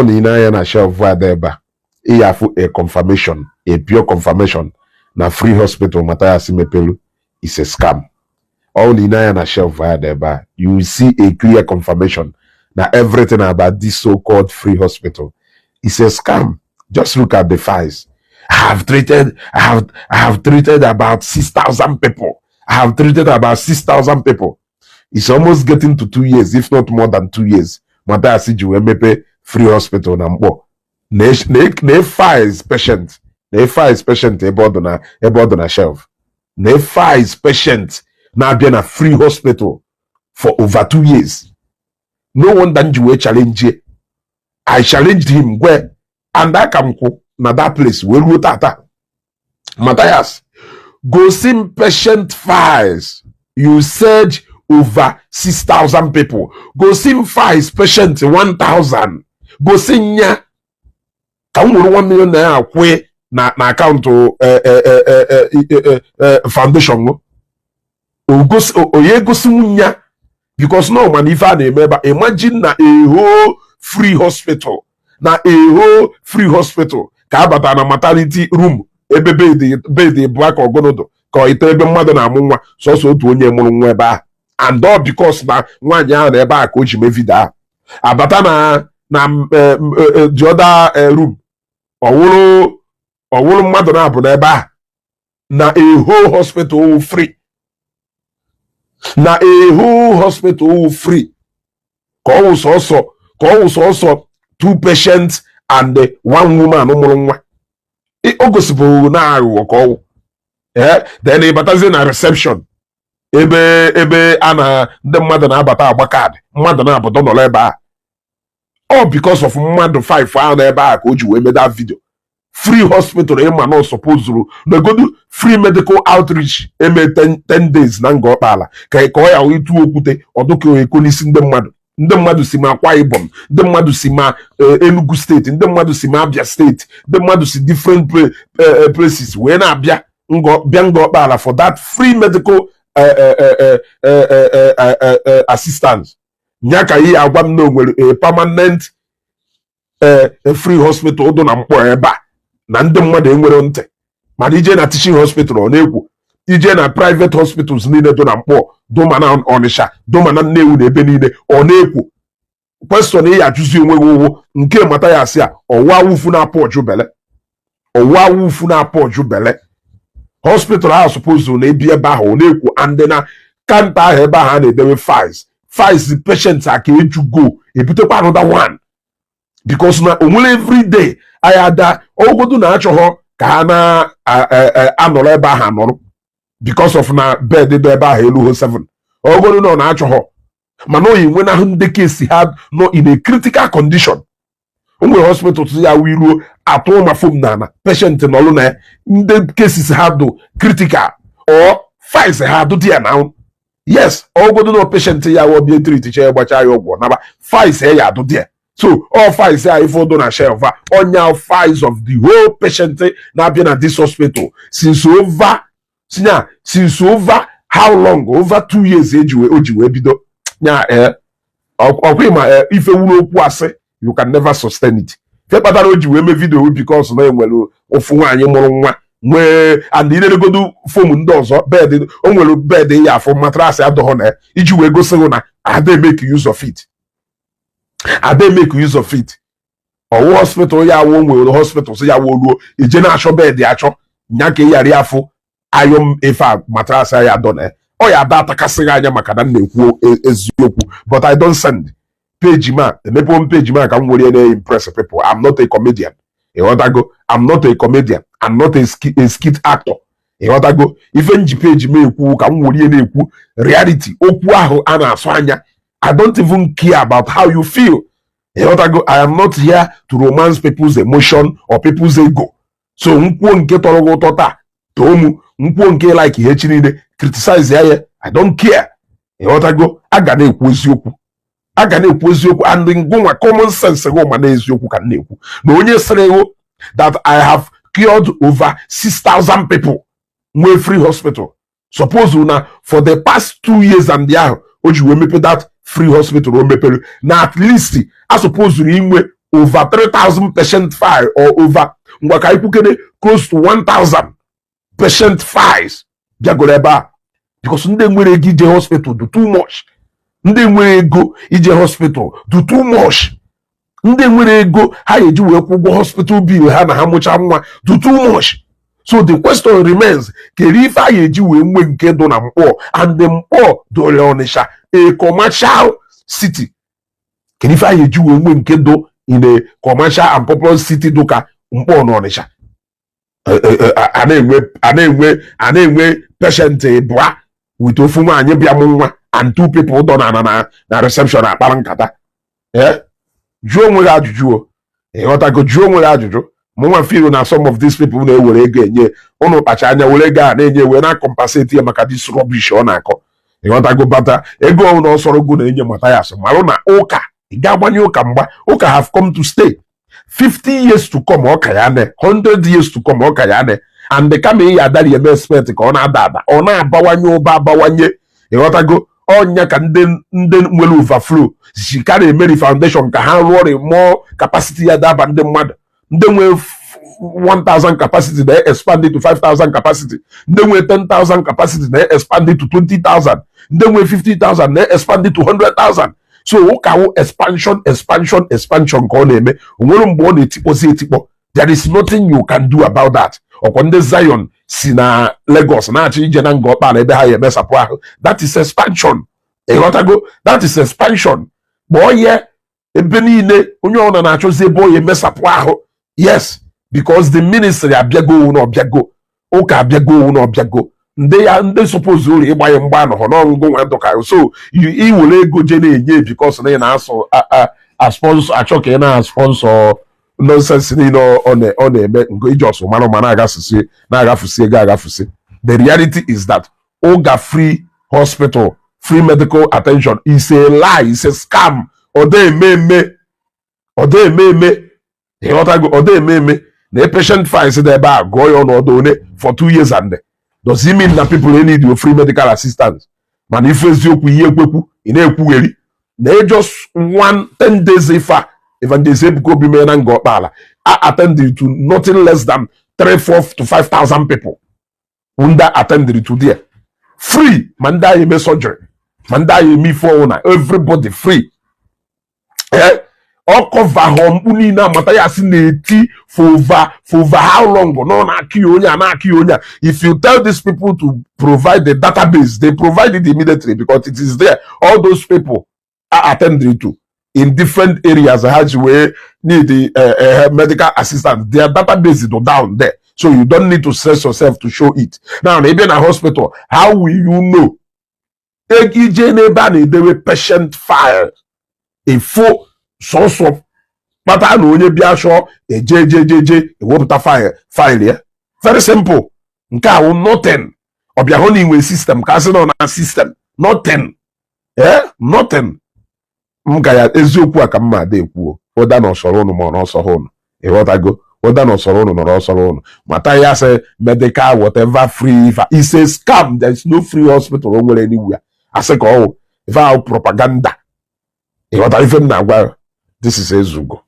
Only na na shelf there ba. A confirmation, a pure confirmation. Na free hospital Mathias Ekperima is a scam. Only na shelf there ba. You will see a clear confirmation. Now everything about this so-called free hospital is a scam. Just look at the files. I have treated about 6,000 people. I have treated about 6,000 people. It's almost getting to 2 years, if not more than 2 years. Mathias Ekperima free hospital number. Ne files patient. Ne files patient about on a shelf. Ne files patient now be in a free hospital for over 2 years. No one than you challenge. I challenged him where and I come na that place where we tata. Mathias, go see patient files. You said over 6,000 people. Go see files patient 1,000. Go see nya. Can we 1 million naira kwe na account foundation no? Oye go see nya. Because no man, if I remember, imagine na a whole free hospital. Na a whole free hospital. Kabata na maternity room. Ebe the black or gonodo. Ko ite ebe mmadụ na amụnwa. So otu onye mụrụ nwa ebe a. And all because na nwanyị ahụ na ebe a ka o ji mevida. Abata na the other room. Ọwụrụ mmadụ na abụ na ebe a. Na a whole hospital free. Na a whole hospital free. Cause also 2 patients and 1 woman ụmụrụ nwa. O gosipụrụ na aghụghọ ka ọwụ. Then ịbatazie na reception. Ebe a na ndị mmadụ na-abata agba kaadị. Mmadụ na-abata nọrọ ebe a. All because of mmadụ 5 ahụ ebe a ka o ji wee mee that video. Free hospital ịma na supposed na go do free medical outreach eme 10 days na nga ọkpala ka ọ ya wee tuo okwute ọdụka eko n'isi ndị mmadụ si ma Akwa Ibom, ndị mmadụ si ma Enugu steeti, ndị mmadụ si ma Abia steeti, ndị mmadụ si different places wee na-abịa nga ọkpala for that free medical assistance. Nya ka ihe agwa m na onwere a permanent free hospital dị na Mkpọ ebe a. Na ndị mmadụ enwere ntị mana ije na teaching hospital ọ na-ekwu ije na private hospitals niile dị na Mkpọ doma na Ọnịsha doma na Nnewi na ebe niile ọ na-ekwu question ya ajụzi onwe gị ụwụ nke Mathias a ọwa wufu na apọjụ bele hospital ahụ suppose na ebi ebe ahụ ọ na-ekwu and na kanta ahụ ebe ahụ a na-edewe files patients aka ejugo ebutekwa another one because na onwere every day ayada ogodu na achọghọ ka ha na anọrọ ebe ahụ anọrọ because of na bed dị ebe ahụ elu 7 ogodu na achọghọ mana oyi nwe na ahụ ndị case ha no in a critical condition. Onwe hospital ya wiruo atụ ma fom na patient nọlụ na ndị cases ha do critical or files ha do there now. Yes, ogodu na patient ya wo bi treat che gbacha ya ọgwụ na ba files ya do there. So all files are if on a shelf on your files of the whole patient now being at this hospital since over how long? Over 2 years age we bido. If you can never sustain it. We video because no and you go do foam doors or bed on bed ya for mattress at the honor. If you go so na they make use of it. I they make use of it. Or hospital ya one way the hospital so ya wo e general shop bed ya cho nyake yari afo ayom efa matrasa ya done. Oh ya data kasịrị anya maka na na-ekwu eziokwu but I don't send page ma emepe page ma ka m nwere na impress people. I'm not a comedian. I'm not a comedian. I'm not a skit actor. Even page me ekwu ka m nwere na-ekwu reality okwu ahụ a na-asụ anya. I don't even care about how you feel. I am not here to romance people's emotion or people's ego. So nkwo nke tọrọ gị ụtọ taa tomu nkwo nke like ihe chinide criticize ya I don't care. Aga na-ekwu eziokwu. And ngwa common sense go ma na eziokwu ka na-ekwu. Na onye sịrị that I have cured over 6,000 people nwe free hospital. Suppose na for the past 2 years and ahụ o ji wee mepe that free hospital o mepere na at least I suppose inwe over 3,000 patient file or over close to 1,000 patient files bịagoro ebe a because ndị nwere ego ije hospital do too much. Ndị nwere ego ije hospital do too much. Ndị nwere ego ha eji wee kwụ ụgwọ hospital bill ha na ha mụcha nwa do too much. So the question remains, kedu ife a eji wee nwe nke do na Mkpọ, and the Mkpọ dole Onitsha, a commercial city. Kedu ife a eji wee nwe nke do in a commercial and populous city do ka Mkpọ na Onitsha? A na-enwe patient bua with ofu nwaanyị bịa mụ nwa and 2 people dọ na reception akpara nkata. Jụọ onwe gị ajụjụ. Ịghọtago, jụọ onwe gị ajụjụ. Mụnwa feel na some of these people na-ewere ego enye ụnụ kpacha anya were ego a na-enye wee na-compensate ya maka this rubbish ọ na-akọ. Ịghọtago, bata ego ọnụ ọsọrọ go na-enye Mathias marụ na ụka ị ga-agbanye ụka mgba. Ụka have come to stay. 50 years to come ọka ya ne, 100 years to come ọka ya ne, and the kama ya adari eme expect ka ọ na-ada ada, ọ na-abawanye ụba abawanye. Ịghọtago, ọnya ka ndị nwere overflow si carry Mary Foundation ka ha rụọ more capacity ya daba ndị mmadụ. Ndị nwe 1,000 capacity na expand it to 5,000 capacity. Ndị nwe 10,000 capacity na expand it to 20,000. Ndị nwe 50,000 na expand it to 100,000. So ụka wụ expansion ka ọ na-eme. Onwere mgbe ọ na-etikpọzi etikpọ. There is nothing you can do about that. Ọkwa ndị Zion si na Lagos na-achọ ije na nga ọkpala ebe ha ya emesapụ ahụ. That is expansion. Ịghọtago, that is expansion. Kpọọ ya ebe niile onye ọbụla na-achọzi ebe ọ ya emesapụ ahụ. Yes, because the ministry abịago na ọbịago, ụka abịago na ọbịago. Ndị suppose ụlọ ịgbanye mgba anọghọ n'ọṅụgụ nwa ndụka. So iwere ego je na-enye because na ị na-asọ achọ ka ị na-sponsor nonsense niile ọ na-eme nke iji ọsọ mara ma na-agafusi ego agafusi. The reality is that Oga free hospital, free medical attention is a lie, it's a scam. Ọ dị eme na patient files dị ebe a gụọ ya ọnọdụ one for 2 years and does it mean that people need your free medical assistance? Mana ife eziokwu ihe ekwekwu ị na-ekwugheri na just 10 days ifa Evangelist Ebuka Bime na nga ọkpala attended to nothing less than 3,400 to 5,000 people who attended to there free. Manda eme surgery, manda eme for everybody free. All cover home unina Mathias na-eti for over how long? No na akionya. If you tell these people to provide the database, they provide it immediately because it is there. All those people are attended to in different areas as we need the medical assistance. Their database is down there, so you don't need to stress yourself to show it. Now, maybe in a hospital, how will you know? Patient file a full source of matter no onye bia show a ewepụta file ya. Very simple. Nke a nothing. Ọbịa hụ na inwe system ka asị nọ na system. Nothing. Nothing. M ga ya eziokwu a ka mma ada ekwuo. Ụda na ọsọrọ ụnụ ma ọ n'ọsọrọ ụnụ. Ịghọtago? Ụda na ọsọrọ ụnụ nọrọ ọsọrọ ụnụ. Mathias medical whatever free. It's a scam. There is no free hospital onwere anywhere. Asị ka ọwụ. Ife ahụ propaganda. Ịghọta ife m na-agwa. This is Ezugo.